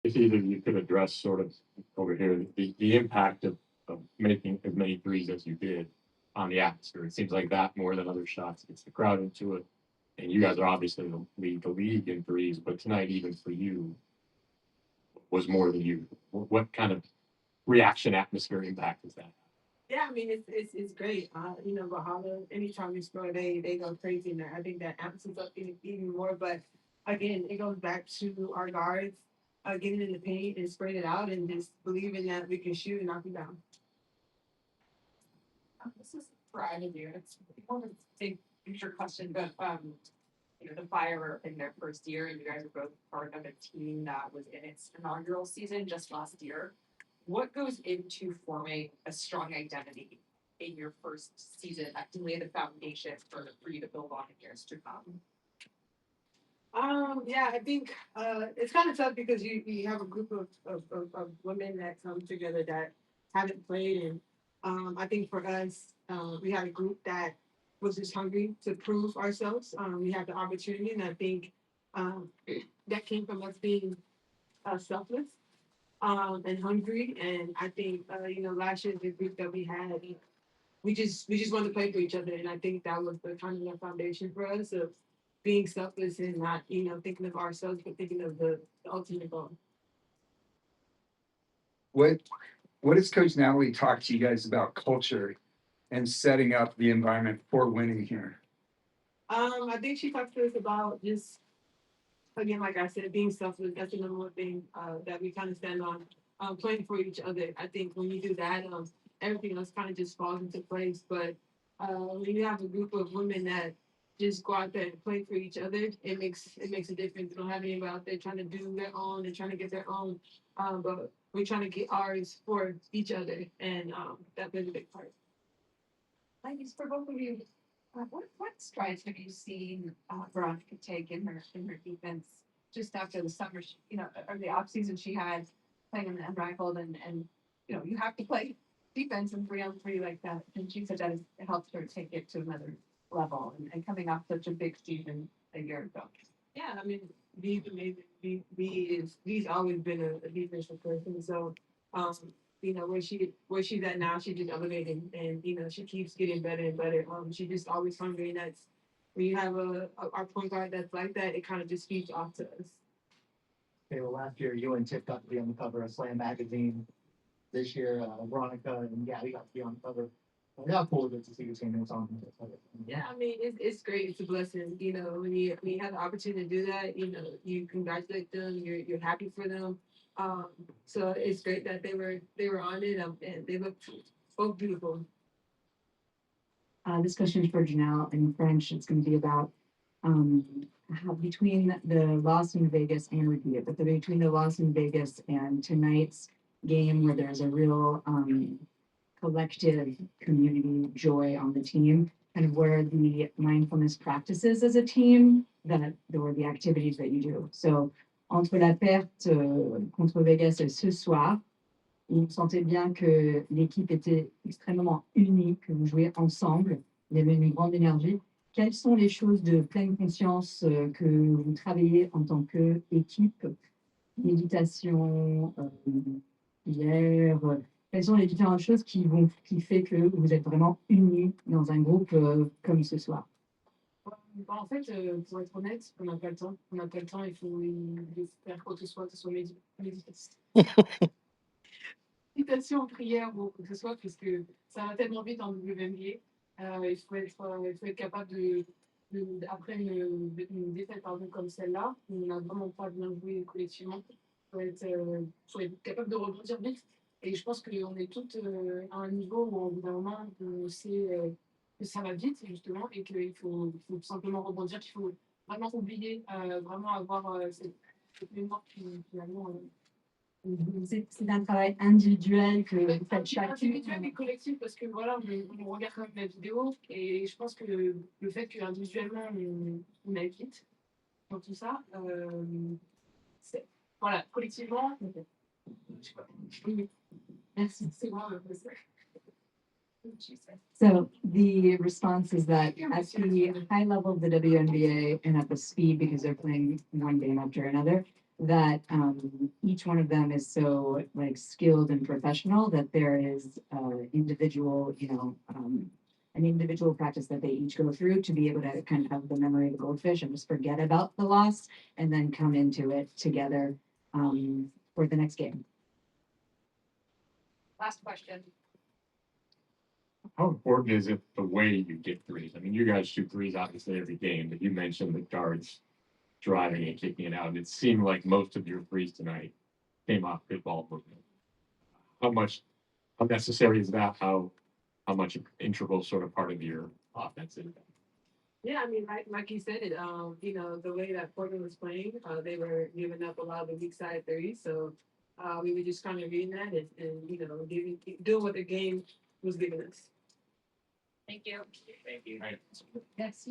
If either you could address sort of over here the impact of making as many threes as you did on the atmosphere. It seems like that more than other shots gets the crowd into it. And you guys are obviously the league in threes, but tonight, even for you, was more than you. What kind of reaction atmosphere impact is that? Yeah, I mean it's great. Bahala, anytime we score, they go crazy in there. I think that amps us up even more. But again, it goes back to our guards getting in the paint and spreading it out and just believing that we can shoot and knock them down. This is for either of you. It's more of a big picture question, but the Fire were in their first year, and you guys are both part of a team that was in its inaugural season just last year. What goes into forming a strong identity in your first season that can lay the foundation for you to build on in years to come? Yeah, I think it's kind of tough because you have a group of women that come together that haven't played, and I think for us, we had a group that was just hungry to prove ourselves. We had the opportunity, and I think um, that came from us being selfless and hungry. And I think last year the group that we had, we just wanted to play for each other, and I think that was the kind of the foundation for us of being selfless and not thinking of ourselves, but thinking of the ultimate goal. What what has Coach Natalie talked to you guys about culture and setting up the environment for winning here? I think she talked to us about just again, like I said, being selfless. That's the number one thing that we kind of stand on. Playing for each other. I think when you do that, everything else kind of just falls into place. But when you have a group of women that just go out there and play for each other, it makes a difference. You don't have anybody out there trying to do their own and trying to get their own, but we're trying to get ours for each other, and that plays a big part. Ladies, for both of you, what strides have you seen Veronica take in her defense just after the summer, or the off season she had playing in the unrivaled, and you have to play defense in 3-on-3 like that, and she said that it helped her take it to another level, and coming off such a big season a year ago. Yeah, I mean, V's amazing. V's always been a defensive person. So, um, where she's at now, she's just elevating, and she keeps getting better and better. She's just always hungry, and that's when you have our point guard that's like that, it kind of just feeds off to us. Okay, well, last year you and Tiff got to be on the cover of Slam magazine. This year, Veronica and Gabby got to be on the cover. How cool is it to see your teammates on the cover? Yeah, I mean, it's great. It's a blessing. When you have the opportunity to do that, you congratulate them. You're happy for them. So it's great that they were on it, and they look both beautiful. This question is for Janelle in French. It's going to be about um, how between the loss in Vegas and repeat it, but between the loss in Vegas and tonight's game, where there's a real collective community joy on the team, kind of where the mindfulness practices as a team that or the activities that you do. So entre la perte contre Vegas ce soir, vous sentez bien que l'équipe était extrêmement unie, que vous jouez ensemble, il y avait une grande énergie. Quelles sont les choses de pleine conscience que vous travaillez en tant qu'équipe, méditation, prière, quelles sont les différentes choses qui fait que vous êtes vraiment unis dans un groupe comme ce soir? En fait, pour être honnête, on n'a pas le temps. On n'a pas le temps, il faut faire quoi que ce soit méditation. Méditation, prière, ou quoi que ce soit, parce que ça va tellement vite en WNBA. Il faut être capable après une défaite pardon, comme celle-là, on n'a vraiment pas bien joué collectivement. Il faut être capable de rebondir vite. Et je pense qu'on est toutes à un niveau où, au bout d'un moment, on sait que ça va vite, justement, et qu'il faut simplement rebondir, qu'il faut vraiment oublier, vraiment avoir cette mémoire qui, finalement. C'est un travail individuel que vous faites chacune. Individuel et collectif, parce que voilà, on regarde quand même la vidéo, et je pense que le fait qu'individuellement, on aille vite dans tout ça, voilà, collectivement, je sais pas. Oui, Merci. c'est moi. So the response is that at the high level of the WNBA and at the speed, because they're playing one game after another, that each one of them is so like skilled and professional that there is individual, an individual practice that they each go through to be able to kind of have the memory of a goldfish and just forget about the loss and then come into it together for the next game. Last question. How important is it the way you get threes? I mean, you guys shoot threes obviously every game, but you mentioned the guards driving and kicking it out. And it seemed like most of your threes tonight came off good ball movement. How necessary is that? How much integral sort of part of your offense is that? Yeah, I mean, like you said, the way that Portland was playing, they were giving up a lot of the weak side threes. So we were just kind of reading that and doing what the game was giving us. Thank you. Thank you. Right. Yes.